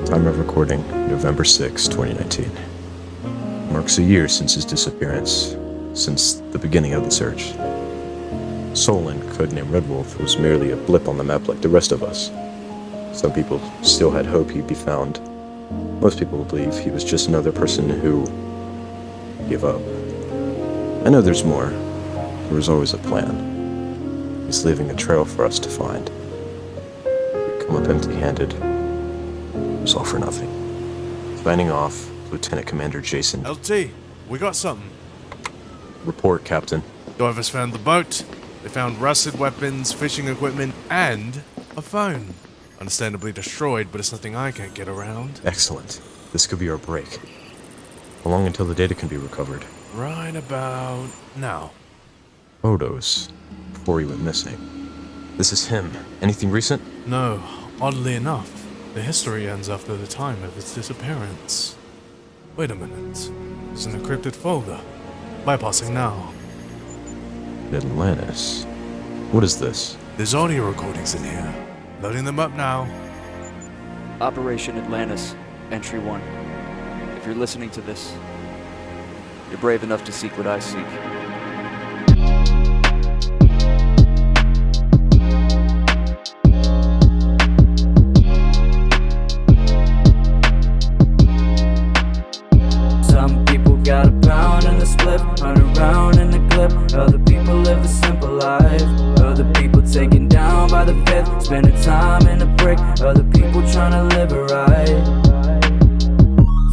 Time of recording, November 6, 2019. Marks a year since his disappearance, since the beginning of the search. Solon, codenamed Red Wolf, was merely a blip on the map like the rest of us. Some people still had hope he'd be found. Most people believe he was just another person who gave up. I know there's more. There was always a plan. He's leaving a trail for us to find. We come up empty-handed. It was all for nothing. Signing off, Lieutenant Commander Jason. LT, we got something. Report, Captain. Divers found the boat. They found rusted weapons, fishing equipment, and a phone. Understandably destroyed, but it's nothing I can't get around. Excellent. This could be our break. How long until the data can be recovered? Right about now. Photos. Before he went missing. This is him. Anything recent? No, oddly enough, the history ends after the time of its disappearance. Wait a minute. It's an encrypted folder. Bypassing now. Atlantis. What is this? There's audio recordings in here. Loading them up now. Operation Atlantis, Entry 1. If you're listening to this, you're brave enough to seek what I seek. Some people got a pound in the split, run around in the clip. Other people live a simple life. Other people taken down by the fifth, spending time in the brick. Other people trying to live it right.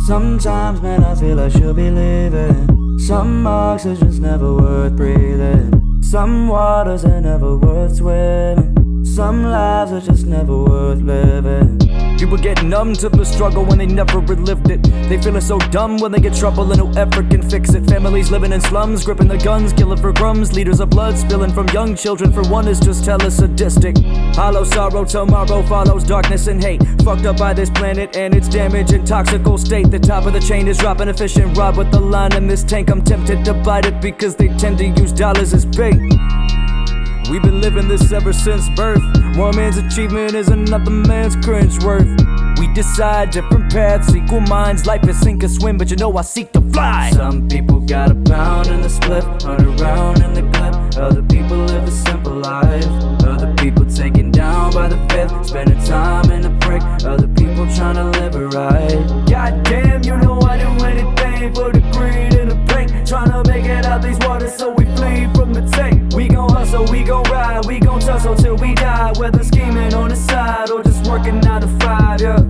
Sometimes, man, I feel I should be leaving. Some oxygen's never worth breathing. Some waters are never worth swimming. Some lives are just never worth living. People get numb to the struggle when they never relived it. They feelin' so dumb when they get trouble and no effort can fix it. Families living in slums, gripping the guns, killing for crumbs. Liters of blood spilling from young children, for one is just hella sadistic. Hollow sorrow, tomorrow follows darkness and hate. Fucked up by this planet and its damage and toxical state. The top of the chain is dropping a fishing rod with the line in this tank. I'm tempted to bite it because they tend to use dollars as bait. We've been living this ever since birth. One man's achievement is another man's cringe worth. We decide different paths, equal minds. Life is sink or swim, but you know I seek to fly. Some people got a pound in the split, run around in the clip. Other people live a simple life. Other people taken down by the fifth, spending time in the brick. Other people trying to live it right. Goddamn, you know I do anything for the greed and the pain. Trying to make it out these waters so we flee from the tank. We gon' hustle, we gon' ride, we gon' tussle till we die. Whether scheming on the side or just working 9 to 5, yeah.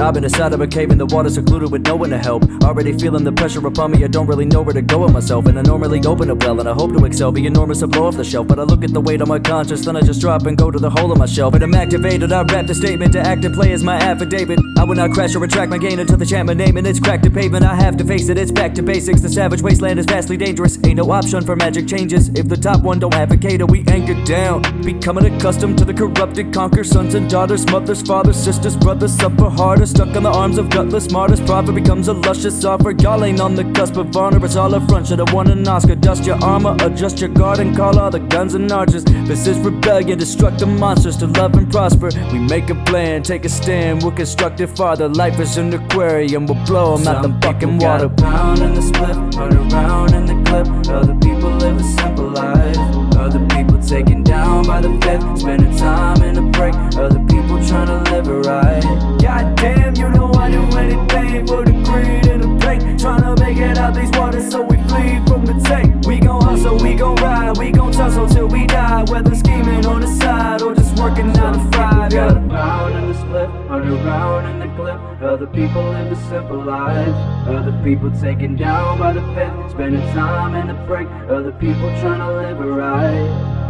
I've been inside of a cave and the water secluded with no one to help. Already feeling the pressure upon me, I don't really know where to go with myself. And I normally open up well and I hope to excel, be enormous and blow off the shelf. But I look at the weight on my conscience, then I just drop and go to the hole in my shelf. And I'm activated, I rap the statement, to act and play is my affidavit. I will not crash or retract my gain until the chant my name and it's cracked to pavement. I have to face it, it's back to basics. The savage wasteland is vastly dangerous. Ain't no option for magic changes. If the top one don't advocate it, we anchor down. Becoming accustomed to the corrupted, conquer sons and daughters, mothers, fathers, sisters, brothers, suffer harder. Stuck on the arms of gutless martyrs, profit becomes a luscious offer. Y'all ain't on the cusp of honor, it's all a front. Should've won an Oscar. Dust your armor, adjust your guard and call all the guns and archers. This is rebellion, destruct the monsters to love and prosper. We make a plan, take a stand, we'll construct it farther. Life is an aquarium, we'll blow them out the fucking water. Got a pound in the split, run around in the clip. Other people live a simple life. Other people taken down by the fifth, spending time in the break. Other people trying to live it right. Goddamn, you know I do anything for the greed and the pain. Trying to make it out these waters so we flee from the tank. We gon' hustle, we gon' ride, we gon' tussle till we die. Whether scheming on the side or just working 9 to 5. Got a pound in the split, run around in the clip. Other people live a simple life. Other people taken down by the fifth, spending time in the break. Other people trying to live it right.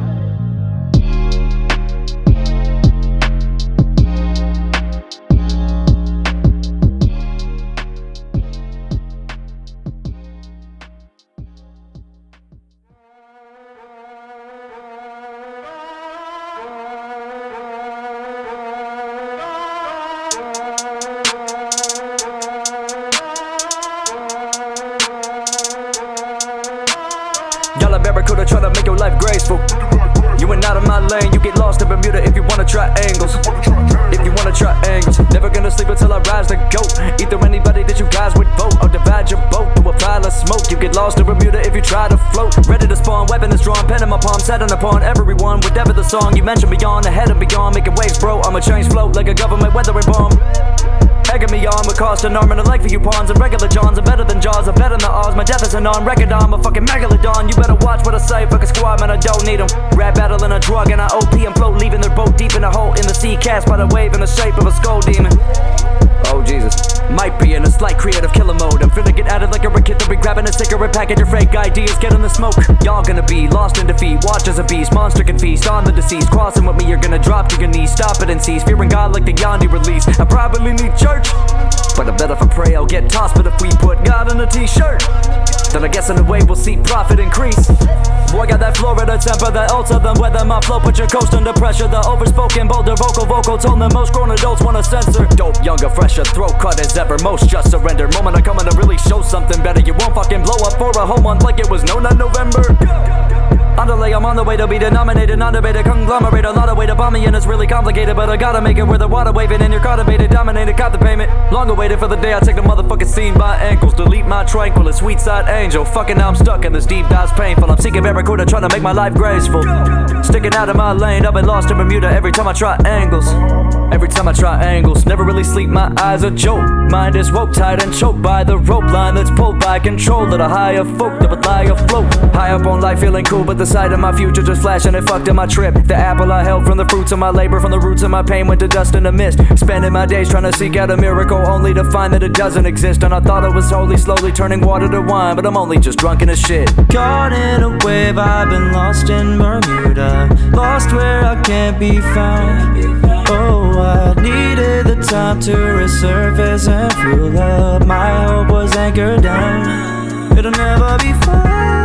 Y'all a barracuda try to make your life graceful. You ain't out of my lane, you get lost in Bermuda if you wanna try angles. If you wanna try angles, never gonna sleep until I rise the goat. Either anybody that you guys would vote, or divide your boat to a pile of smoke. You get lost in Bermuda if you try to float. Ready to spawn, weapon is drawn, pen in my palm, setting upon everyone. Whatever the song you mention beyond, ahead and beyond, making waves, bro. I'ma change float like a government weathering bomb. Egging me on, would cost an arm and a leg for you pawns. And regular Johns are better than Jaws, are better than the odds. My death is a non-record, I'm a fucking megalodon. You better watch what I say, fuck a squad, man, I don't need them. Rap battle and a drug and I OP and float, leaving their boat deep in a hole in the sea, cast by the wave in the shape of a skull demon. Oh Jesus, might be in a slight creative killer mode. I'm finna get at it like a kid to be grabbing a cigarette packet. Your fake ideas, get in the smoke. Y'all gonna be lost in defeat, watch as a beast. Monster can feast on the deceased. Crossing with me, you're gonna drop to your knees. Stop it and cease, fearing God like the Yandi release. I probably need church, but I bet if I pray I'll get tossed. But if we put God in a t-shirt, then I guess in a way we'll see profit increase. Boy, got that Florida temper, that ultra, then weather my flow, put your coast under pressure. The overspoken, bolder, vocal tone that most grown adults wanna censor. Dope, younger, fresher, throat cut as ever, most just surrender. Moment I come in to really show something better. You won't fucking blow up for a whole month like it was no, not November. Underlay, I'm on the way to be denominated, non-debated, conglomerate. A lot of way to bomb me and it's really complicated, but I gotta make it where the water waving and you're cultivated, dominated, caught the payment. Long awaited for the day I take the motherfucking scene by ankles, delete my tranquil, a sweet side angel. Fucking now I'm stuck in this deep dive's painful. I'm seeking barracuda, trying to make my life graceful. Sticking out of my lane, I've been lost in Bermuda every time I try angles. Every time I try angles, never really sleep, my eyes are joke. Mind is woke, tied and choked by the rope line that's pulled by control of the higher folk that would lie afloat. High up on life, feeling cool, but the sight of my future just flashing and fucked in my trip. The apple I held from the fruits of my labor, from the roots of my pain went to dust in the mist. Spending my days trying to seek out a miracle, only to find that it doesn't exist. And I thought it was holy, slowly turning water to wine, but I'm only just drunk in as shit. Caught in a wave, I've been lost in Bermuda, lost where I can't be found. Oh, I needed the time to resurface and fuel up. My hope was anchored down. It'll never be found,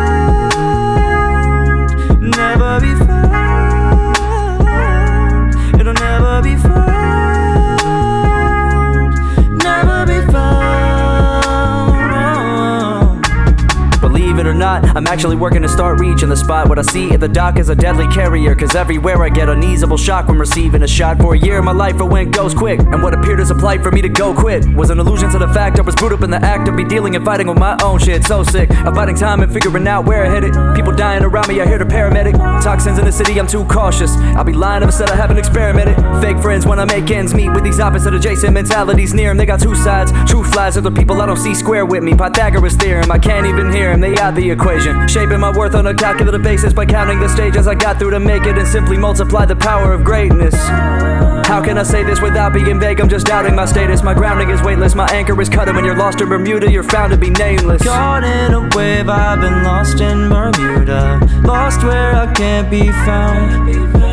never be found. It'll never be found, never be found. Believe it or not, I'm actually working to start reaching the spot. What I see at the dock is a deadly carrier, cause everywhere I get uneasable shock when receiving a shot. For a year my life it went ghost quick, and what appeared as a plight for me to go quit was an illusion to the fact I was brewed up in the act of be dealing and fighting with my own shit. So sick of biding time and figuring out where I headed. People dying around me, I hear the paramedic. Toxins in the city, I'm too cautious. I'll be lying if I said I haven't experimented. Fake friends when I make ends meet with these opposite adjacent mentalities near them. They got two sides, truth lies, other people I don't see square with me. Pythagoras theorem, I can't even hear them, they out the equation. Shaping my worth on a calculated basis by counting the stages I got through to make it and simply multiply the power of greatness. How can I say this without being vague? I'm just doubting my status. My grounding is weightless, my anchor is cut. And when you're lost in Bermuda, you're found to be nameless. Caught in a wave, I've been lost in Bermuda, lost where I can't be found.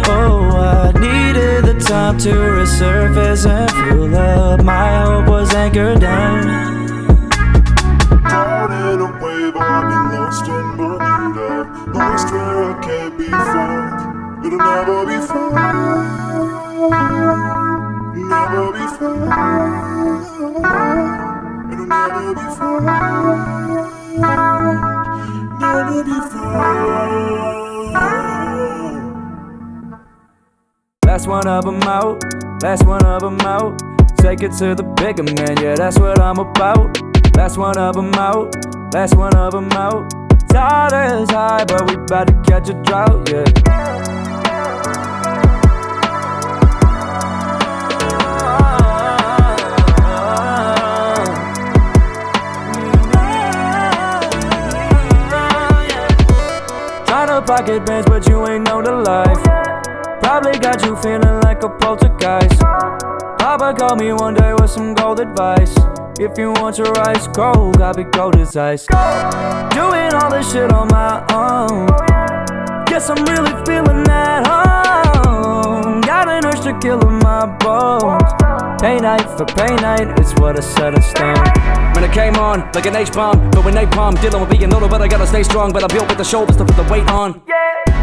Oh, I needed the time to resurface and fuel up. My hope was anchored down. Caught in a wave, I've been lost in Bermuda, lost where I can't be found. It'll never be found, never be found. It'll never be found, never be found. Last one of them out, last one of them out. Take it to the bigger man, yeah, that's what I'm about. Last one of them out, last one of them out. Tide is high, but we bout to catch a drought, yeah. Tryna pocket bands, but you ain't know the life. Probably got you feeling like a poltergeist. Papa called me one day with some gold advice. If you want your ice cold, gotta be cold as ice. Doing all this shit on my own. Guess I'm really feeling at home. Got an urge to kill in my bones. PAINITE for PAINITE, it's what I set in stone. When it came on, like an H-bomb, but with napalm, dealing with being older, but I gotta stay strong. But I built with the shoulders to put the weight on.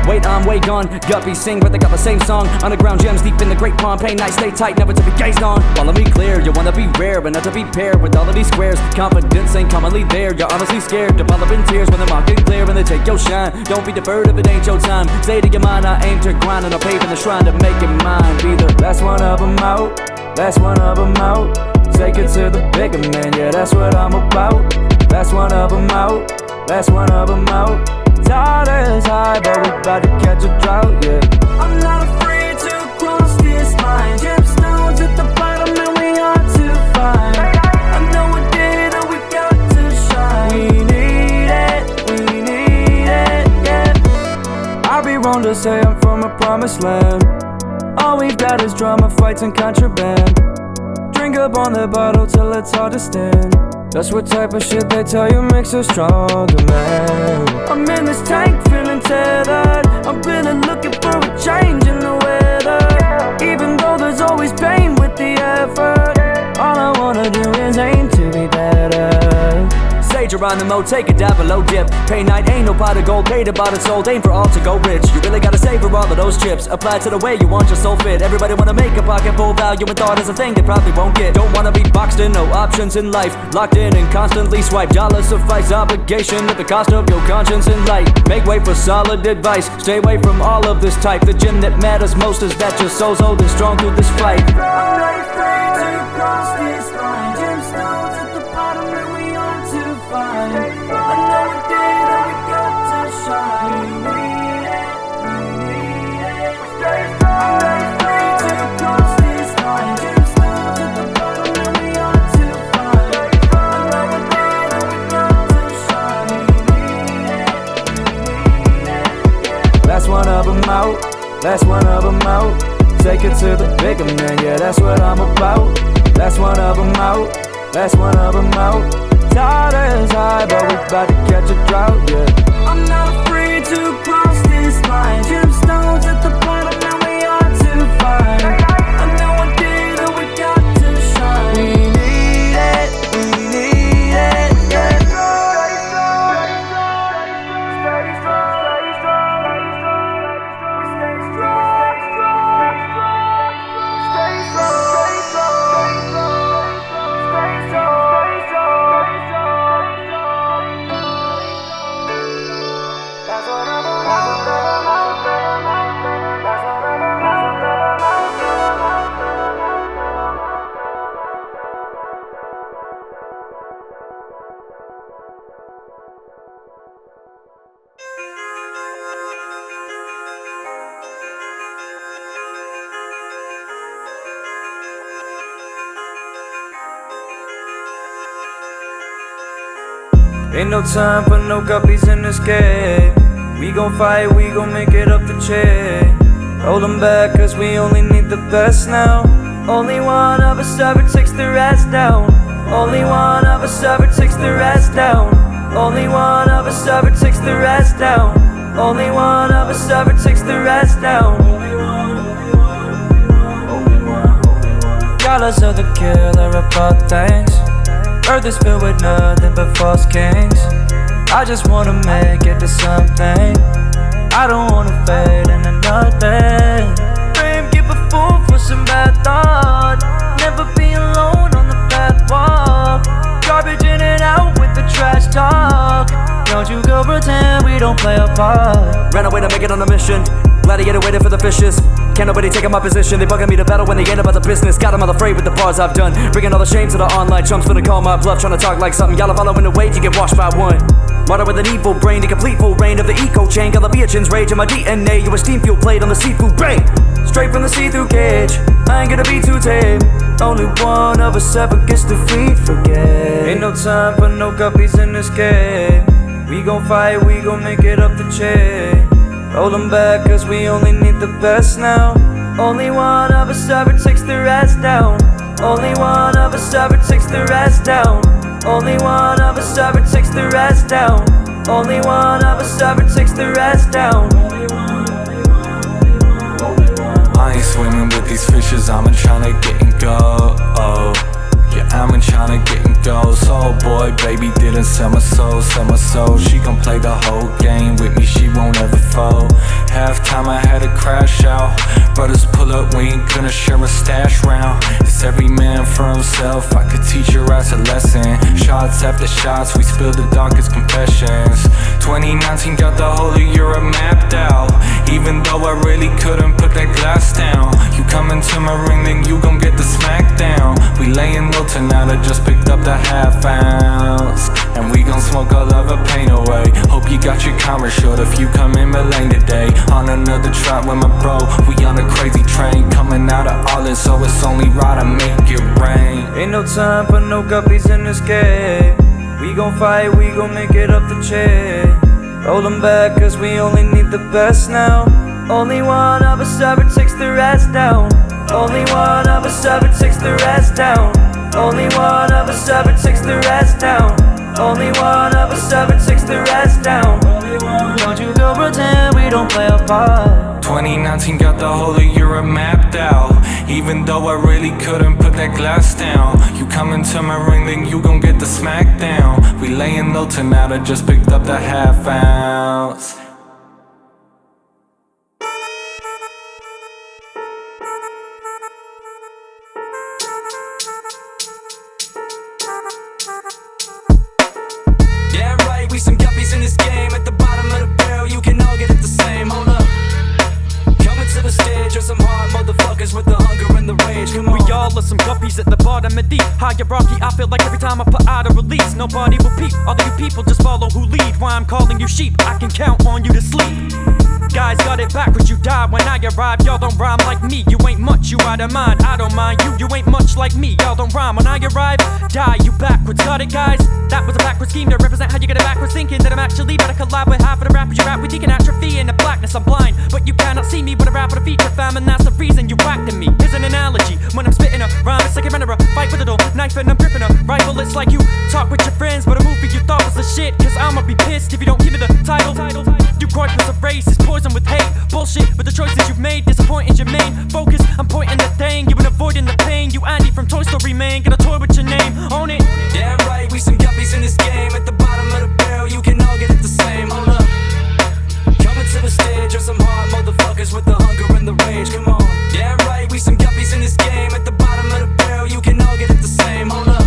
Wait, I'm way gone. Guppy sing, but they got the same song. Underground gems deep in the great pond. PAINITE, stay tight, never to be gazed on. Follow me clear, you wanna be rare, but not to be paired with all of these squares. Confidence ain't commonly there. You're honestly scared to pile up in tears when they're mocking clear and they take your shine. Don't be deferred if it ain't your time. Say to your mind, I aim to grind and I'll pave in the shrine to make it mine. Be the last one of them out, last one of them out. Take it to the bigger man, yeah, that's what I'm about. Last one of them out, last one of them out. Tide is high, but we about to catch a drought, yeah. I'm not afraid to cross this line. Gemstones at the bottom and we are to find. I know a day that we got to shine. We need it, yeah. I'd be wrong to say I'm from a promised land. All we've got is drama, fights, and contraband. Drink up on the bottle till it's hard to stand. That's what type of shit they tell you makes us stronger, man. I'm in this tank feeling tethered. I'm really looking for a change in the weather. Even though there's always pain with the effort, all I wanna do is aim to be better. Sage around the mode, take a dab below dip. PAINITE ain't no pot of gold, paid about it sold. Aim for all to go rich. You really gotta savor all of those chips. Apply to the way you want your soul fit. Everybody wanna make a pocket full. Value and thought is a thing they probably won't get. Don't wanna be boxed in, no options in life. Locked in and constantly swipe. Dollars suffice, obligation at the cost of your conscience and light. Make way for solid advice. Stay away from all of this type. The gem that matters most is that your soul's old and strong through this fight. I'm not afraid to cross this line. Gemstones at the bottom and we are to find. I know a day that we got to shine. We need it. I'm not afraid to cross this line. Gemstones at the bottom and we are to find. I know a day that we got to shine. We need it. Last one of them out, last one of them out. Take it to the bigger man, yeah, that's what I'm about. Last one of them out, last one of them out. Tide is high, but we about to catch a drought, yeah. I'm not afraid to cross this line. Gemstones at the bottom and we are to find. I know a day that we got to shine. We need it, yeah. Ain't no time for no guppies in this game. We gon' fight, we gon' make it up the chain. Hold them back cause we only need the best now. Only one of us ever takes their ass down. Only one of us ever takes their ass down. Only one of us ever takes their ass down. Only one of us ever takes their ass down. Dollars are the killer of all things. Earth is filled with nothing but false kings. I just wanna make it to something. I don't wanna fade into nothing. Fame, give a fool for some bad thought. Never be alone on the path walk. Garbage in and out with the trash talk. Don't you go pretend we don't play a part. Ran away to make it on a mission. Gladiator waiting for the fishes. Can't nobody take my position. They bugging me to battle when they ain't about the business. Got them all afraid with the bars I've done. Bringing all the shame to the online chumps finna call my bluff. Trying to talk like something. Y'all are following the weight, you get washed by one. Martyr with an evil brain, the complete full reign of the eco chain. Got the Beatrice rage in my DNA. You a steam fuel plate on the seafood brain. Straight from the see-through cage. I ain't gonna be too tame. Only one of us ever gets defeat. Forget. Ain't no time for no guppies in this game. We gon' fight, we gon' make it up the chain. Hold them back cause we only need the best now. Only one of us ever takes their ass down. Only one of us ever takes their ass down. Only one of us ever takes their ass down. Only one of us ever takes their ass down. I ain't swimming with these fishes, I'm tryna get and go. Yeah, I'm tryna get and go. So boy, baby didn't sell my soul, sell my soul. She gon' play the whole game with me, she won't ever fold. Hell halftime, I had to crash out. Brothers pull up, we ain't gonna share a stash round. It's every man for himself, I could teach your ass a lesson. Shots after shots, we spill the darkest confessions. 2019 got the whole of Europe mapped out. Even though I really couldn't put that glass down. You come into my ring, then you gon' get the smackdown. We layin' low tonight, I just picked up the half ounce. And we gon' smoke all of our pain away. Hope you got your camera short if you come in my lane today. On another track with my bro, we on a crazy train. Coming out of all this, so it's only right to make it rain. Ain't no time for no guppies in this game. We gon' fight, we gon' make it up the chain. Roll them back, cause we only need the best now. Only one of us ever takes the rest down. Only one of us ever takes the rest down. Only one of us ever takes the rest down. Only one of us ever takes the rest down. Don't you go pretend we don't play a part. 2019 got the whole of Europe mapped out. Even though I really couldn't put that glass down. You come into my ring, then you gon' get the smackdown. We layin' low tonight, I just picked up the half ounce. Damn right, we some guppies in this game. At the bottom of the barrel, you can all get it the same. Hold up. Coming to the stage are some hard motherfuckers with the hunger and the rage. Come on. We all are some guppies at the bottom of deep hierarchy. I feel like every time I put out a release, nobody will peep. All of you people just follow who lead. Why I'm calling you sheep, I can count on you to sleep. Guys got it backwards, you die when I arrive. Y'all don't rhyme like me, you ain't much, you out of mind. I don't mind you, you ain't much like me. Y'all don't rhyme when I arrive, die you backwards. Got it guys? That was a backward scheme to represent how you get it backwards. Thinking that I'm actually better collab with half of the rappers you rap with. You can atrophy in the blackness, I'm blind, but you cannot see me with a rap with a feature fam. And that's the reason you whacked at me. Here's an analogy, when I'm spitting a rhyme, it's like a renderer. Fight with a dull knife and I'm gripping a rifle. It's like you talk with your friends, but a movie you thought was the shit. Cause I'ma be pissed if you don't give me the title. You gripe with a race, it's poison with hate. Bullshit with the choices you've made, disappointing's your main focus. I'm pointing the thing, you've been avoiding the pain. You Andy from Toy Story, man, got a toy with your name on it. Damn right, we some guppies in this game. At the bottom of the barrel, you can all get it the same. Hold up. Coming to the stage are some hard motherfuckers with the hunger and the rage. Come on. Damn right, we some guppies in this game. At the bottom of the barrel, you can all get it the same. Hold up.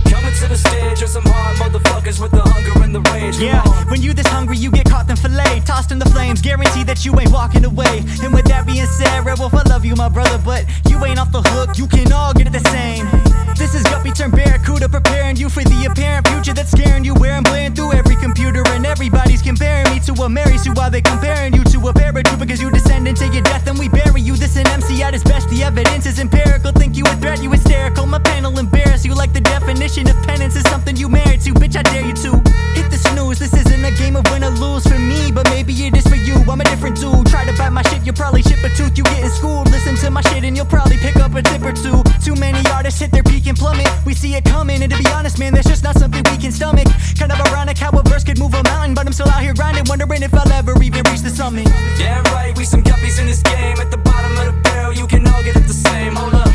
Coming to the stage are some hard motherfuckers with the hunger and the rage. Come on. When you this hungry, you get caught then filleted, tossed in the flames, guarantee that you ain't walking away. And with that being said, Red Wolf, I love you, my brother, but you ain't off the hook, you can all get it the same. This is Guppy turned Barracuda, preparing you for the apparent future that's scaring you. Where I'm playing through every computer and everybody's comparing me to a Mary Sue, while they comparing you to a paratroop because you descend into your death and we bury you. This an MC at his best, the evidence is empirical. Think you a threat, you hysterical. My panel embarrass you like the definition of penance is something you married to. Bitch, I dare you to hit the snooze. This isn't a game of win or lose for me, but maybe it is for you. I'm a different dude. Try to bite my shit, you'll probably ship a tooth. You get in school, listen to my shit, and you'll probably pick up a tip or two. Too many artists hit their peak and plummet. We see it coming, and to be honest, man, that's just not something we can stomach. Kind of ironic how a verse could move a mountain, but I'm still out here grinding, wondering if I'll ever even reach the summit. Damn right, we some guppies in this game. At the bottom of the barrel, you can all get it the same. Hold up.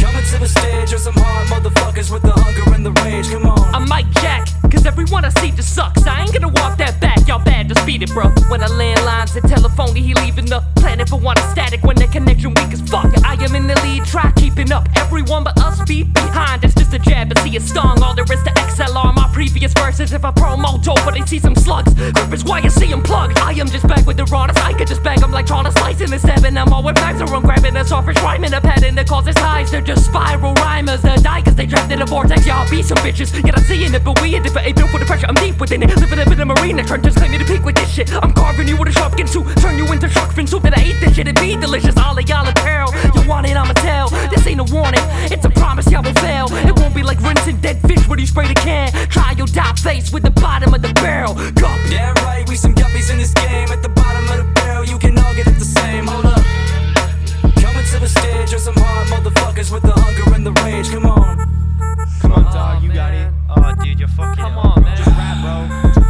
Coming to the stage are some hard motherfuckers with the hunger and the rage. Come on. I'm Mike Jack, cause everyone I see just sucks. I ain't gonna walk that back, y'all bad, just beat it, bro. When I land lines and telephone, he leaving the planet for one static. When the connection weak as fuck, I am in the lead, try keeping up. Everyone but us be behind, it's just a jab and see it stung. All there is to XLR my previous verses. If I promo dope, but they see some slugs, grip is why you see them plugged. I am just back with the rawness, I could just bag them like trying to slice in the 7. I'm all with facts, or I'm grabbing a Starfish rhyming a pattern that causes highs. They're just spiral rhymers that die cause they trapped in a vortex. Y'all be some bitches, yet I'm seeing it, but we are different. Ain't built for the pressure, I'm deep within it. Living up in the marina trenches, claiming to peak with this shit. I'm carving you with a sharp skin suit, turn you into shark fin soup. And I eat this shit, it be delicious. All of y'all apparel, you want it, I'ma tell. This ain't a warning, it's a promise, y'all will fail. It won't be like rinsing dead fish when you spray the can. Try your die face with the bottom of the barrel. Guppy. Damn right, we some guppies in this game. At the bottom of the barrel, you can all get it the same. Hold up. Coming to the stage are some hard motherfuckers with the hunger and the rage. Come on. Come on, dog, you got it. Oh, dude, you're fucking. Come on, man. Just rap, bro.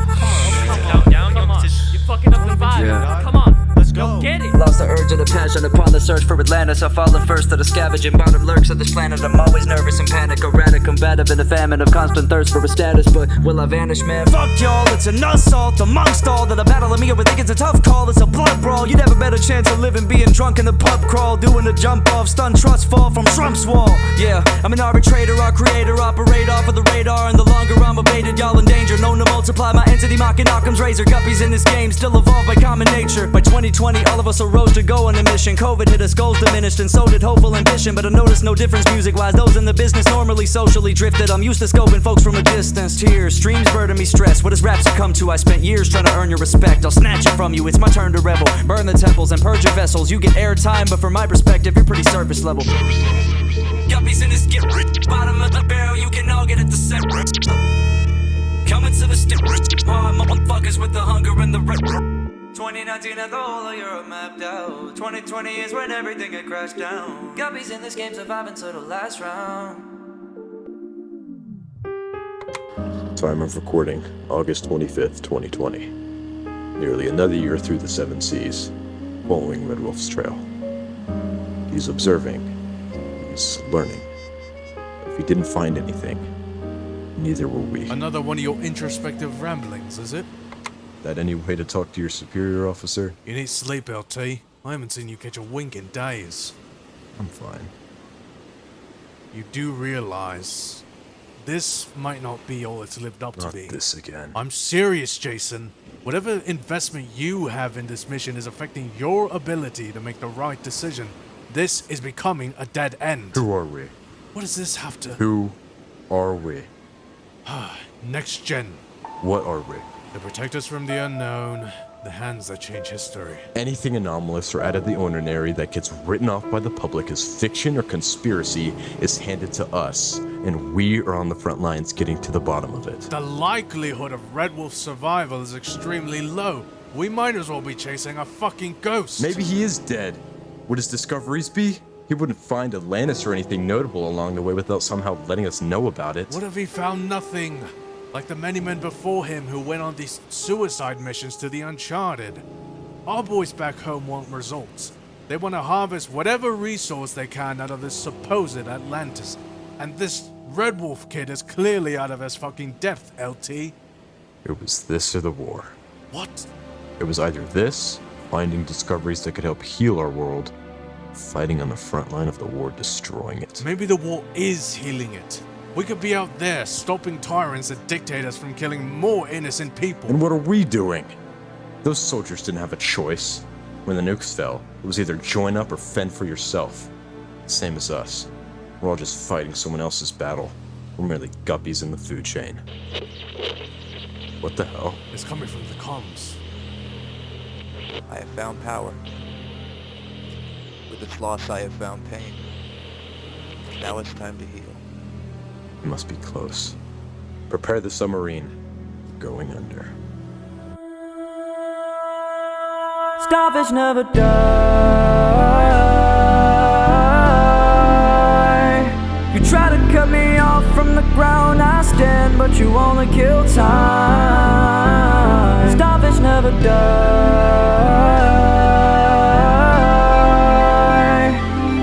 Come on. You're fucking up the vibe. Yeah. Come on. Let's go. Get it. Lost the urge and the passion upon the search for Atlantis. Atlantis. I follow first to the scavenging bottom lurks of this planet. I'm always nervous and panic, erratic, combative in a famine of constant thirst for a status. But will I vanish, man? Fuck y'all, it's an assault amongst all that are battling me. I would think it's a tough call, it's a blood brawl. You'd have a better chance of living being drunk in the pub crawl, doing a jump off, stun trust fall from Trump's wall. Yeah, I'm an arbitrator, our creator, operate off of the radar. And the longer I'm evaded, y'all in danger. Known to multiply my entity, mocking Occam's razor. Guppies in this game, still evolved by common nature. By 2020, all of us arose to go on a mission. COVID hit us, goals diminished, and so did hopeful ambition. But I noticed no difference music-wise. Those in the business normally socially drifted. I'm used to scoping folks from a distance. Tears, streams burden me stress. What does rap succumb to? I spent years trying to earn your respect. I'll snatch it from you, it's my turn to revel. Burn the temples and purge your vessels. You get airtime, but from my perspective, you're pretty surface level. Guppies in this get rich. Bottom of the barrel, you can all get at the center. Coming to the stick, hard motherfuckers with the hunger and the rep. 2019 and the whole of Europe mapped out. 2020 is when everything had crashed down. Guppies in this game surviving to the last round. Time of recording, August 25th, 2020. Nearly another year through the 7 seas, following Red Wolf's trail. He's observing. He's learning. If he didn't find anything, neither will we. Another one of your introspective ramblings, is it? That any way to talk to your superior officer? You need sleep, LT. I haven't seen you catch a wink in days. I'm fine. You do realize this might not be all it's lived up to be. Not this again. I'm serious, Jason. Whatever investment you have in this mission is affecting your ability to make the right decision. This is becoming a dead end. Who are we? What does this have to... Who are we? Next gen. What are we? The protectors from the unknown. The hands that change history. Anything anomalous or out of the ordinary that gets written off by the public as fiction or conspiracy is handed to us, and we are on the front lines getting to the bottom of it. The likelihood of Red Wolf's survival is extremely low. We might as well be chasing a fucking ghost. Maybe he is dead. Would his discoveries be? He wouldn't find Atlantis or anything notable along the way without somehow letting us know about it. What if he found nothing? Like the many men before him who went on these suicide missions to the Uncharted. Our boys back home want results. They want to harvest whatever resource they can out of this supposed Atlantis. And this Red Wolf kid is clearly out of his fucking depth, LT. It was this or the war. What? It was either this, finding discoveries that could help heal our world, fighting on the front line of the war, destroying it. Maybe the war is healing it. We could be out there stopping tyrants and dictators from killing more innocent people. And what are we doing? Those soldiers didn't have a choice. When the nukes fell, it was either join up or fend for yourself. Same as us. We're all just fighting someone else's battle. We're merely guppies in the food chain. What the hell? It's coming from the comms. I have found power. With its loss, I have found pain. Now it's time to heal. It must be close. Prepare the submarine. Going under. Starfish never die. You try to cut me off from the ground I stand, but you only kill time. Starfish never die.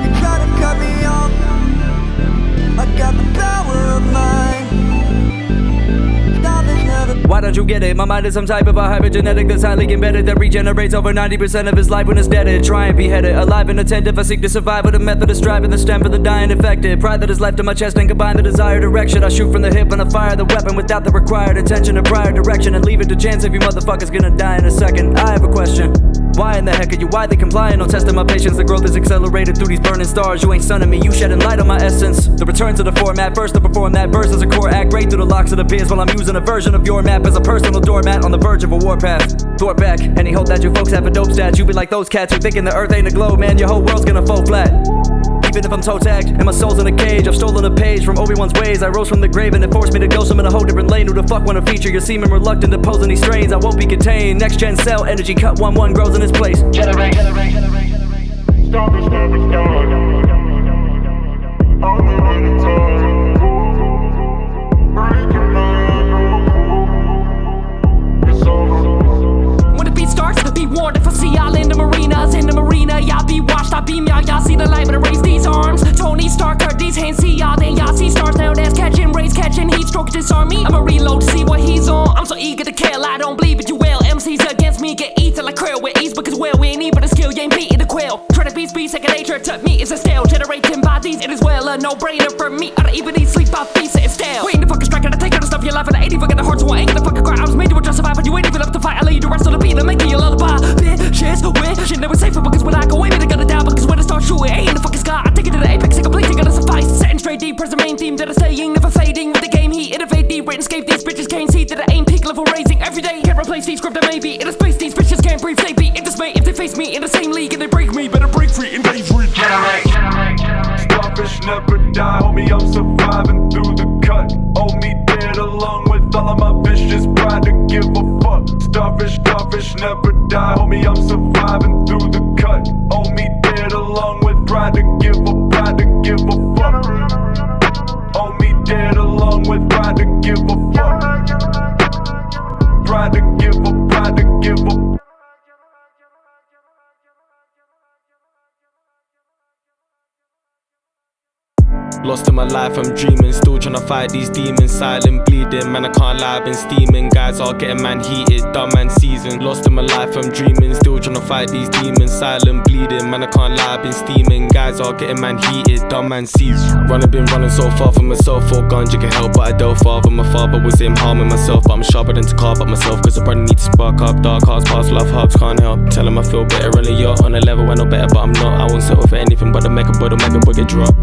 You try to cut me off. I got the power of mine. Starfish never die. Why don't you get it? My mind is some type of a hypergenetic that's highly embedded, that regenerates over 90% of his life when it's deaded. Try and behead it, alive and attentive. I seek to survive with a method of striving, the stem for the dying infected. Pride that is left in my chest and combine the desired direction. I shoot from the hip and I fire the weapon without the required attention to prior direction, and leave it to chance if you motherfuckers gonna die in a second. I have a question. Why in the heck are you widely complying? No testing my patience, the growth is accelerated through these burning stars. You ain't sunning me, you shedding light on my essence. The return to the format, first to perform that verse as a core act. Right through the locks of the beers while I'm using a version of your map as a personal doormat on the verge of a warpath. Thwart back, any hope that you folks have a dope stat. You be like those cats who thinking the earth ain't a globe, man. Your whole world's gonna fall flat. Even if I'm toe tagged and my soul's in a cage, I've stolen a page from Obi-Wan's ways. I rose from the grave and it forced me to go some in a whole different lane. Who the fuck wanna feature? You seeming reluctant to pose any strains. I won't be contained. Next gen cell energy cut 1-1 grows in its place. Generate. Starfish never die. I'm the one to talk. Breaking my it's over. When the beat starts, the beat warned. If I see y'all in the marinas, in the marina, y'all be washed. I beam y'all see the extra to me is a stale. Generating bodies, it is well a no-brainer for me. I don't even need sleep, I'll be sitting still. We ain't the fucking striker to take out the stuff you're laughing. I ain't even got the heart, so I ain't gonna fucking cry. I was made to adjust survive, but you ain't even up to fight. I lay you the rest of the beat and make you a lullaby. Bitches, with shit never safer because when I go in, it gonna down. Because when I start shooting, ain't in the fucking sky. I take it to the apex, it completely gonna suffice. Setting straight deep, press the main theme that I staying, never fading. With the game heat, innovate deep, written escape. These bitches can't see that I ain't peak level raising. Every day, can't replace these script that maybe in a space. These bitches can't breathe, they be in dismay. If they face me in the same league and they break me, better break free and days regenerate. Starfish never die, homie, I'm surviving through the cut. Hold me dead along with all of my vicious pride to give a fuck. Starfish never die, homie, I'm surviving through the cut. Hold me dead along with pride to give a fuck. Hold me dead along with pride to give a fuck. Pride to give a. Lost in my life, I'm dreaming, still tryna fight these demons. Silent bleeding, man, I can't lie, I've been steaming. Guys are getting man heated, dumb man season. Lost in my life, I'm dreaming, still tryna fight these demons. Silent bleeding, man, I can't lie, I've been steaming. Guys are getting man heated, dumb man season. Been running so far from myself, for ganja can help, but I don't father. My father was in harming myself, but I'm sharper than to carve up myself. Cause I brother need to spark up, dark hearts, past love hugs, can't help. Tell him I feel better on a yacht, on a level I know better, but I'm not. I won't settle for anything but to make a boogie drop.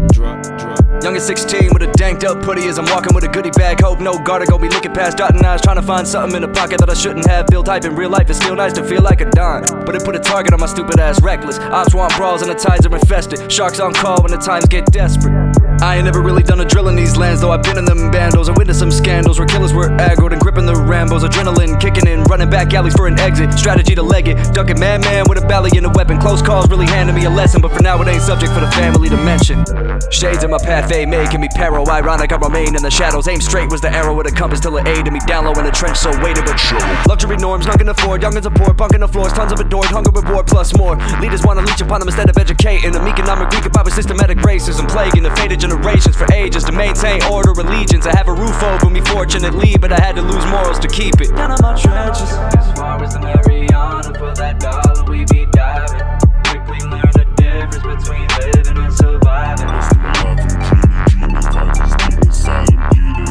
Young at 16 with a danked up hoodie as I'm walking with a goodie bag. Hope no guard, I go be looking past dotting eyes, trying to find something in a pocket that I shouldn't have built. Hype in real life, it's still nice to feel like a dime, but it put a target on my stupid ass reckless. Ops want brawls and the tides are infested. Sharks on call when the times get desperate. I ain't never really done a drill in these lands, though I've been in them bandos. I witnessed some scandals where killers were aggroed and gripping the Rambos. Adrenaline kicking in, running back alleys for an exit. Strategy to leg it, ducking madman with a belly and a weapon. Close calls really handed me a lesson, but for now it ain't subject for the family to mention. Shades in my path, they making me peril. Ironic, I remain in the shadows. Aim straight was the arrow with a compass till it aided me down low in the trench, so weighted but sure. Luxury norms, none can afford. Youngins are poor, punking the floors, tons of adored. Hunger reward plus more. Leaders wanna leech upon them instead of educating them. Economic weak about with systematic racism, plaguing the faded generations for ages to maintain order, allegiance. I have a roof over me, fortunately, but I had to lose morals to keep it. Down on my trenches, as far as the Mariana, for that dollar we be diving. Quickly learn the difference between living and surviving.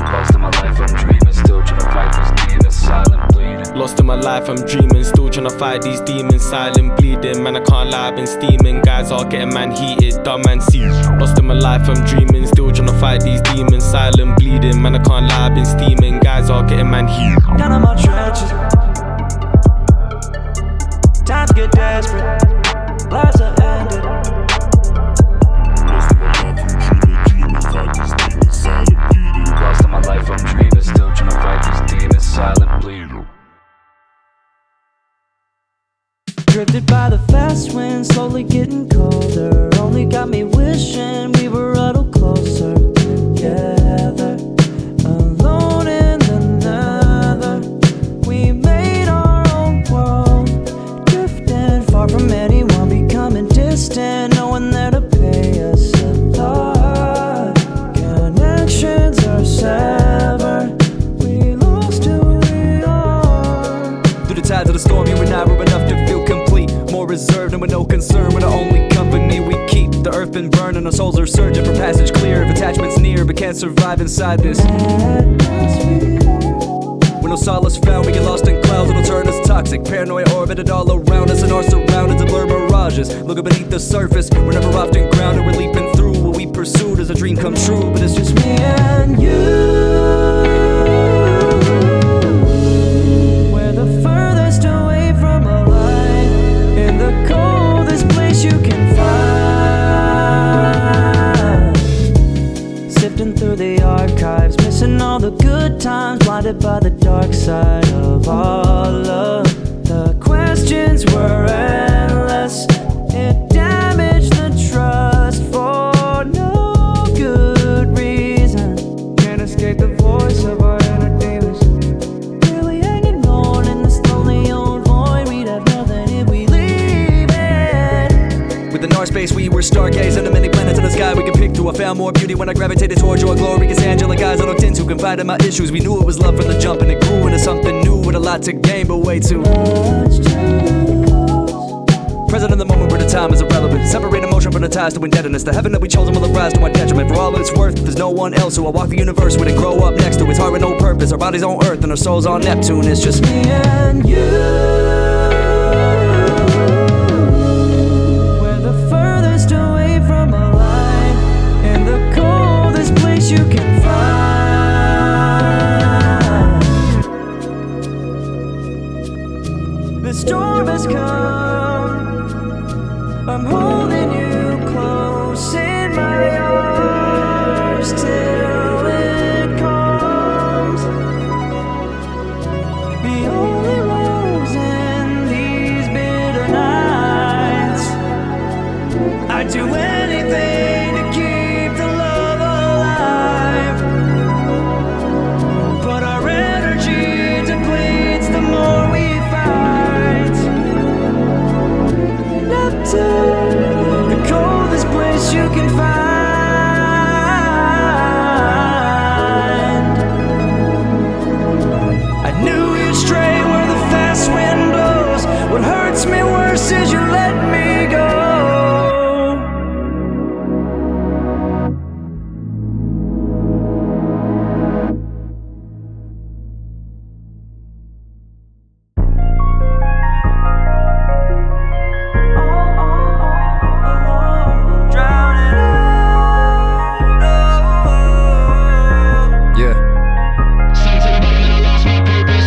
Lost in my life, I'm dreaming, still tryna fight these demons, silent bleeding. Lost in my life, I'm dreaming, still tryna fight these demons. Silent bleeding, man, I can't lie, I've been steaming. Guys are getting man heated, dumb man season. Lost in my life, I'm dreaming, still tryna fight these demons. Silent bleeding, man, I can't lie, I've been steaming. Guys are getting man heated. Down on my trenches, times get desperate, lives are ended. Lost in my life, I'm dreaming, still tryna fight these demons, silent bleeding. Drifted by the fast wind, slowly getting colder. Only got me wishing we were a little closer together. Alone in the nether, we made our own world. Drifting far from anyone, becoming distant. No one there to pay us a thought. Connections are severed, we lost who we are. Through the tides of the storm, you and I were enough to feel complete. More reserved and with no concern, we're the only company we keep. The earth been burning, our souls are searching for passage clear. If attachment's near, but can't survive inside this atmosphere. When no solace found, we get lost in clouds, it'll turn us toxic. Paranoia orbited all around us, and our surroundings are blur mirages. Looking beneath the surface, we're never often grounded. We're leaping through what we pursued as a dream come true, but it's just me and you. We're the furthest away from a light, in the coldest place you can find. Sifting through the archives, missing all the good times, blinded by the dark side of all of the questions were endless. It damaged the trust for no good reason. Can't escape the voice of our inner demons. Really hanging on in this lonely old void. We'd have nothing if we leave it. Within our space, we were stargazing the many planets in the sky we could pick through. I found more beauty when I gravitated towards your glorious angelic eyes. I looked into, confided my issues. We knew it was love from the jump, and it grew into something new with a lot to gain, but way too much to lose. Present in the moment where the time is irrelevant. Separate emotion from the ties to indebtedness. The heaven that we chosen will arise to our detriment. For all it's worth, there's no one else who will walk the universe with and grow up next to. It's hard with no purpose. Our bodies on Earth and our souls on Neptune. It's just me and you. We're the furthest away from a light, and the coldest place you can find. The storm has come. I'm holding you close in my arms till it comes. The only rose in these bitter nights. I'd do anything to keep the love alive, but our energy depletes the more we fight. Neptune, the coldest place you can find. I knew you'd stray where the fast wind blows. What hurts me worse is you let me go. Yeah.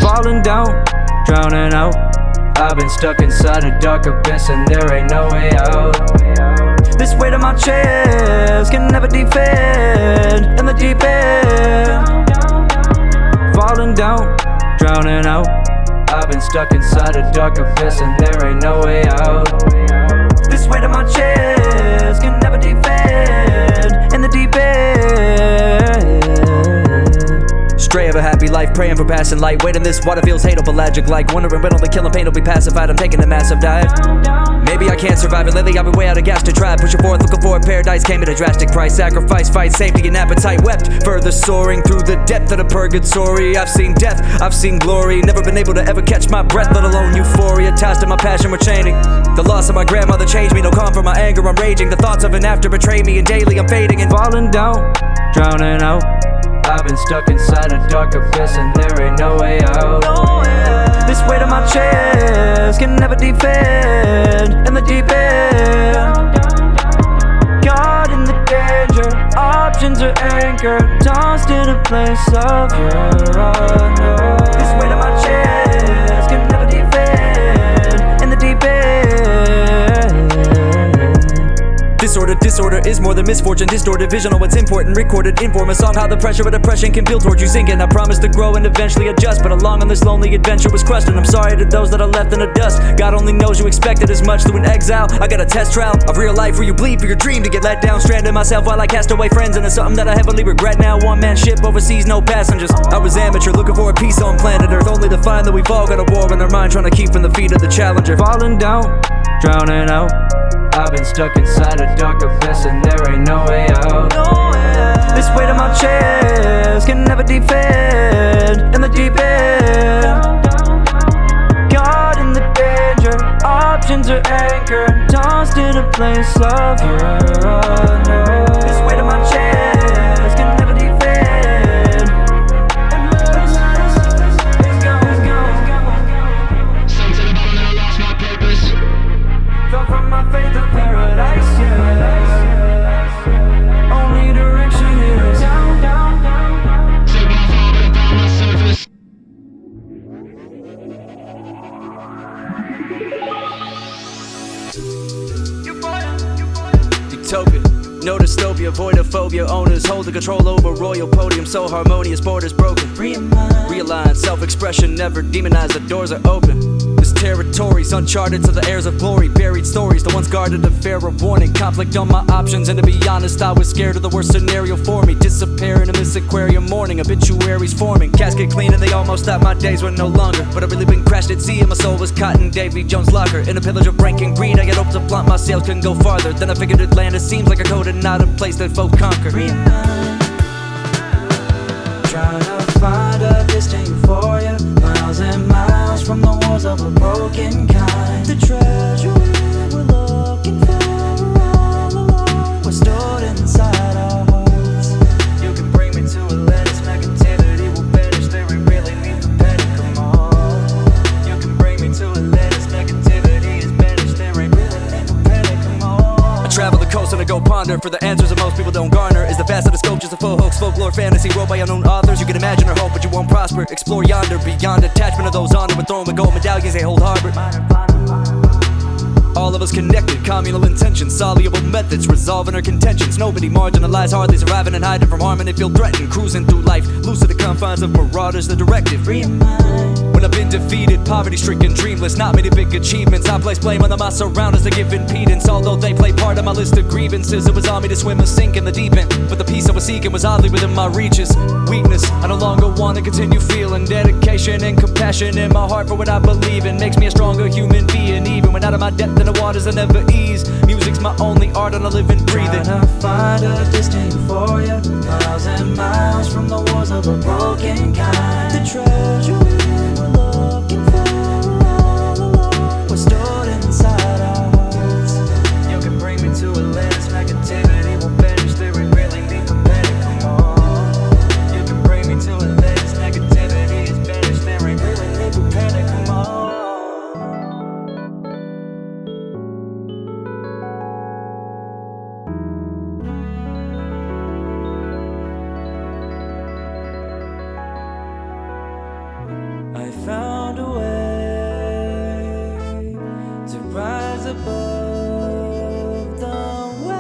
Falling down, drowning out. I've been stuck inside a dark abyss and there ain't no way out. This weight on my chest can never defend in the deep end. Falling down, drowning out. I've been stuck inside a dark abyss and there ain't no way out. This weight on my chest can never defend in the deep end. Stray of a happy life, praying for passing light. Waiting this water feels hate pelagic like. Wondering when all the killing pain will be pacified. I'm taking a massive dive. Maybe I can't survive it. Lately I've been way out of gas to try. Pushing forth, looking for a paradise. Came at a drastic price. Sacrifice, fight, safety and appetite. Wept, further soaring through the depth of the purgatory. I've seen death, I've seen glory. Never been able to ever catch my breath, let alone euphoria. Ties to my passion were chaining. The loss of my grandmother changed me. No calm for my anger, I'm raging. The thoughts of an after betray me. And daily I'm fading and falling down, drowning out. I've been stuck inside a dark abyss and there ain't no way out. This weight on my chest can never defend in the deep end. Caught in the danger, options are anchored, tossed in a place of your own. This weight on my chest can never defend in the deep end. Disorder is more than misfortune. Distorted vision on what's important. Recorded in form a song. How the pressure of depression can build towards you sinking. I promise to grow and eventually adjust, but along on this lonely adventure was crushed. And I'm sorry to those that are left in the dust. God only knows you expected as much through an exile. I got a test trial of real life where you bleed for your dream to get let down. Stranded myself while I cast away friends, and it's something that I heavily regret now. One man ship overseas, no passengers. I was amateur looking for a peace on planet Earth, only to find that we've all got a war in our mind, trying to keep from the feet of the challenger. Falling down, drowning out. I've been stuck inside a dark abyss and there ain't no way out. This weight on my chest can never defend in the deep end. Caught in the danger, options are anchored, tossed in a place of your own. This weight on my chest can never defend. Sunk to the bottom and I lost my purpose. Fell from my faith of paradise, yeah. Only direction is down, down, down. Took my fall but I found my surface. Utopia, no dystopia, void of phobia. Owners hold the control over royal podium. So harmonious, borders broken. Realign, self-expression never demonized. The doors are open. This territory's uncharted to the heirs of glory. Buried stories, the ones guarded a fairer warning. Conflict on my options, and to be honest, I was scared of the worst scenario for me. Disappearing in this aquarium morning, obituaries forming. Casket clean and they almost stopped, my days were no longer. But I really been crashed at sea and my soul was caught in Davy Jones' locker. In a pillage of rank and greed, I had hoped to flaunt my sails, couldn't go farther. Then I figured Atlantis seems like a code and not a place that folk conquer. Trying to find a distant euphoria, miles and miles from the walls of a broken kind. The treasure for the answers that most people don't garner. Is the facet of scope just a faux hoax, folklore, fantasy, wrote by unknown authors? You can imagine or hope, but you won't prosper. Explore yonder, beyond attachment of those honored with throwing with gold medallions they hold harbor. All of us connected, communal intentions, soluble methods, resolving our contentions. Nobody marginalized, hardly surviving and hiding from harm, and they feel threatened. Cruising through life, loose at the confines of marauders, the directive. Free your mind. When I've been defeated, poverty-stricken, dreamless, not many big achievements. I place blame on my surroundings to give impedance. Although they play part of my list of grievances, it was on me to swim or sink in the deep end. But the peace I was seeking was oddly within my reaches. Weakness, I no longer want to continue feeling. Dedication and compassion in my heart for what I believe in makes me a stronger human being. Even when out of my depth in the waters I never ease. Music's my only art and I live and breathe it. Trying to find a distant euphoria, miles and miles from the wars of a broken kind. The treasure we were looking for all along was stored inside our hearts. You can bring me to Atlantis, negativity will vanish. There ain't really need for panic, come on. You can bring me to Atlantis, negativity is vanished. There ain't really need for panic, come on. I found a way to rise above the wave.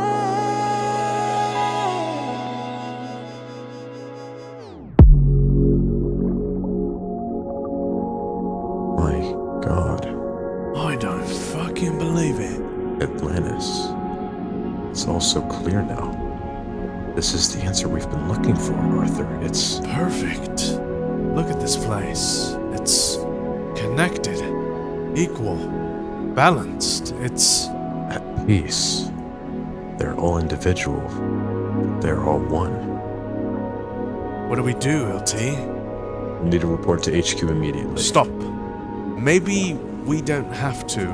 My God. I don't fucking believe it. Atlantis. It's all so clear now. This is the answer we've been looking for, Arthur. It's Perfect. Look at this place. It's connected, equal, balanced. It's at peace. They're all individual. They're all one. what do we do, LT? We need to report to HQ immediately. Stop. Maybe we don't have to.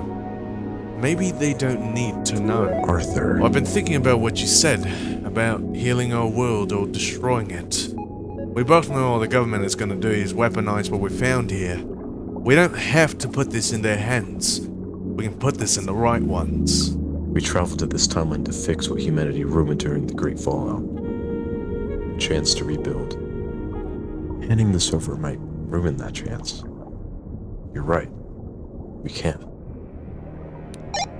Maybe they don't need to know. Arthur. Well, I've been thinking about what you said about healing our world or destroying it. We both know all the government is going to do is weaponize what we found here. We don't have to put this in their hands. We can put this in the right ones. We traveled to this timeline to fix what humanity ruined during the Great Fallout. A chance to rebuild. Handing this over might ruin that chance. You're right. We can't.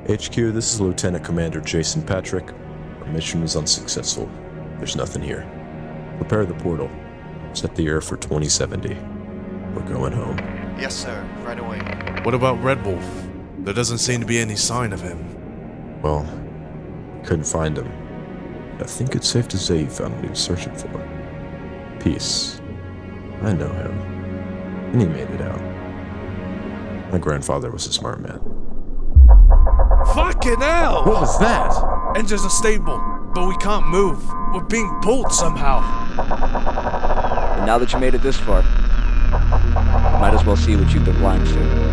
HQ, this is Lieutenant Commander Jason Patrick. Our mission was unsuccessful. There's nothing here. Prepare the portal. Set the air for 2070. We're going home. Yes, sir. Right away. What about Red Wolf? There doesn't seem to be any sign of him. Well, couldn't find him. I think it's safe to say you found what he was searching for. Peace. I know him. And he made it out. My grandfather was a smart man. Fucking hell! What was that? Engines are stable, but we can't move. We're being pulled somehow. And now that you made it this far, might as well see what you've been blind to.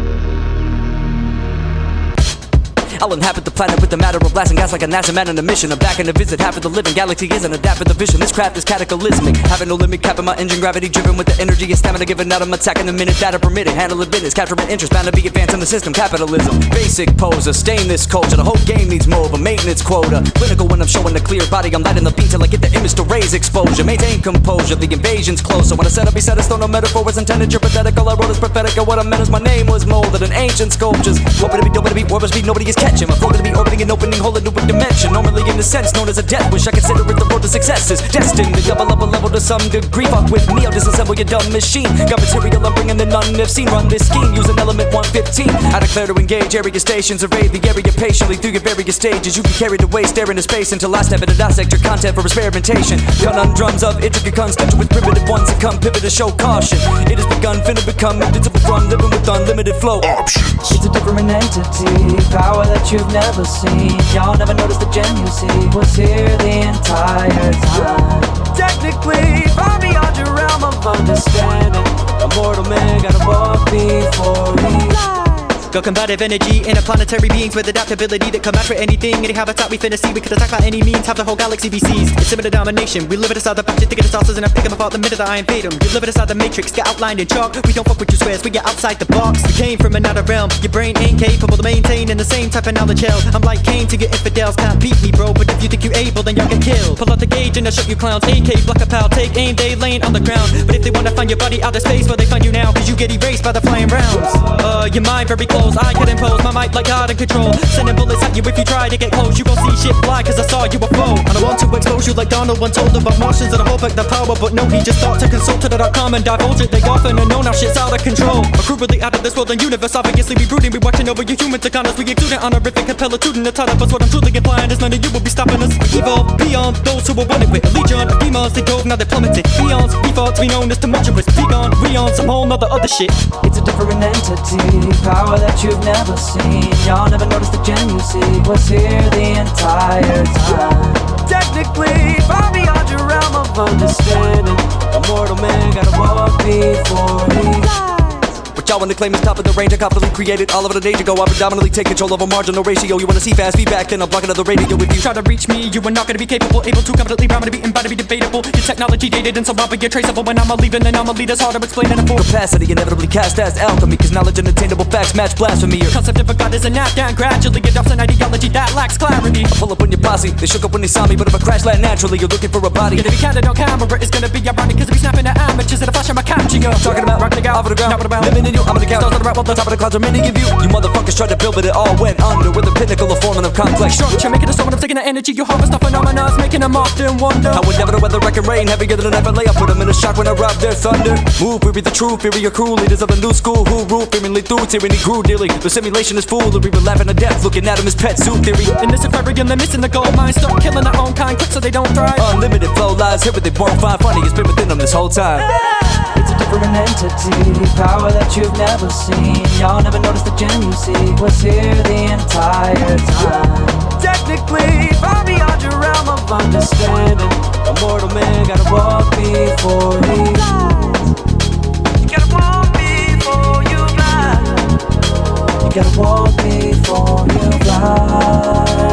I'll inhabit the planet with the matter of blasting gas like a NASA man on a mission. I'm back in to visit half of the living galaxy isn't adapt for the vision. This craft is cataclysmic, having no limit, capping my engine, gravity driven with the energy and stamina given out. I'm attacking the minute that are permitted, handling business, capturing interest, bound to be advanced in the system. Capitalism, basic poser, stain this culture. The whole game needs more of a maintenance quota. Clinical when I'm showing the clear body, I'm lighting the beat till I get the image to raise exposure. Maintain composure, the invasion's closer. When I said I'd be set in stone, no metaphor was intended. You're pathetic, all I wrote is prophetic, and what I meant is my name was molded in ancient sculptures. Hoping to be, doping to be, warp speed, nobody is catching. My focus to be orbiting an opening hole into a dimension. Normally in the sense known as a death wish, I consider it the road to success is destined to double up a level to some degree. Fuck with me, I'll disassemble your dumb machine. Got material I'm bringing that none have seen. Run this scheme using element 115. I declare to engage area stations, survey the area patiently through your various stages. You can carry the way, stare into space until I step in to dissect your content for experimentation. Conundrums of intricate constituted with primitive ones that come pivot to show caution. It has begun, finna become invincible from living with unlimited flow options. It's a different entity, power that you've never seen. Y'all never noticed the gem you see was here the entire time. Technically, far beyond your realm of understanding. A mortal man gotta walk before he flies. Got combative energy, interplanetary beings with adaptability that can match for anything. Any habitat we finna see, we could attack by any means. Have the whole galaxy be seized. It's similar domination. We live it aside the batch, think of the saucers and I pick them apart the minute that I invade them. You live it aside the matrix, get outlined in chalk. We don't fuck with your squares, we get outside the box. We came from another realm, your brain ain't capable to maintain in the same type of knowledge held. I'm like Cain to your infidels, can't beat me bro, but if you think you able then you'll get killed. Pull out the gauge and I'll shoot you clowns. AK, block a pal, take aim, they laying on the ground. But if they wanna find your body out of space, well they find you now, cause you get erased by the flying rounds. Your mind very close, I could impose my might like God in control. Sending bullets at you if you try to get close. You gon' see shit fly cause I saw you a foe. And I want to expose you like Donald once told about Martians that hold back the power. But no, he just thought to consult to the .com and divulge it. They often know now shit's out of control. A crew really out of this world and universe, obviously we brooding. We watching over you humans to con us. We exude an honorific compellitude and the title. But what I'm truly implying is none of you will be stopping us. We evolve beyond those who were wanted with a legion of demons. They dove, now they plummeted. Beyond defaults we known as tumultuous. Be gone, we on some whole nother other shit. It's a different entity, power that you've never seen. Y'all never noticed the gem you see was here the entire time. Technically, far beyond your realm of understanding, a mortal man gotta walk before he flies. What y'all wanna claim is top of the range, I confidently created all of it an age ago. I predominantly take control of a marginal ratio. You wanna see fast feedback, then I'll block it on the radio. If you try to reach me, you are not gonna be capable, able to completely rhyme to be embodied, be debatable. Your technology dated and so wrong, but you're traceable. When I'm a leaving, then I'm a lead, it's hard to explain in a full capacity, inevitably cast as alchemy. Cause knowledge and attainable facts match blasphemy. Your concept of a god is an down, gradually adopts an ideology that lacks clarity. I pull up on your posse, they shook up when they saw me. But if I crash land naturally, you're looking for a body. Gonna be candid on camera, it's gonna be ironic. Cause we snapping at amateurs in a flash, I'ma capture you. Talking about rocking the ground, off of the ground, not what about limiting you, I'm gonna count. While the top of the clouds are many of you. You motherfuckers tried to build but it all went under. We're the pinnacle of forming of complex structure, making a storm and I'm taking the energy you harvest off phenomena, making them often wonder. I would never know whether wreck and rain heavier than an FLA. I put them in a shock when I rob their thunder. Move, we be the truth, we be your crew. Leaders of a new school who rule fearingly through tyranny grew dearly. The simulation is foolery, we're laughing to death, looking at them as pet zoo theory. In this aquarium, they're missing the gold mine. Start killing their own kind quick so they don't thrive. Unlimited flow lies here, but they won't find funny. It's been within them this whole time. It's a different entity, power that you've never seen. Y'all never noticed the gem you see was here the entire time. Technically, far beyond your realm of understanding, a mortal man gotta walk before he flies. You gotta walk before you fly. You gotta walk before you fly.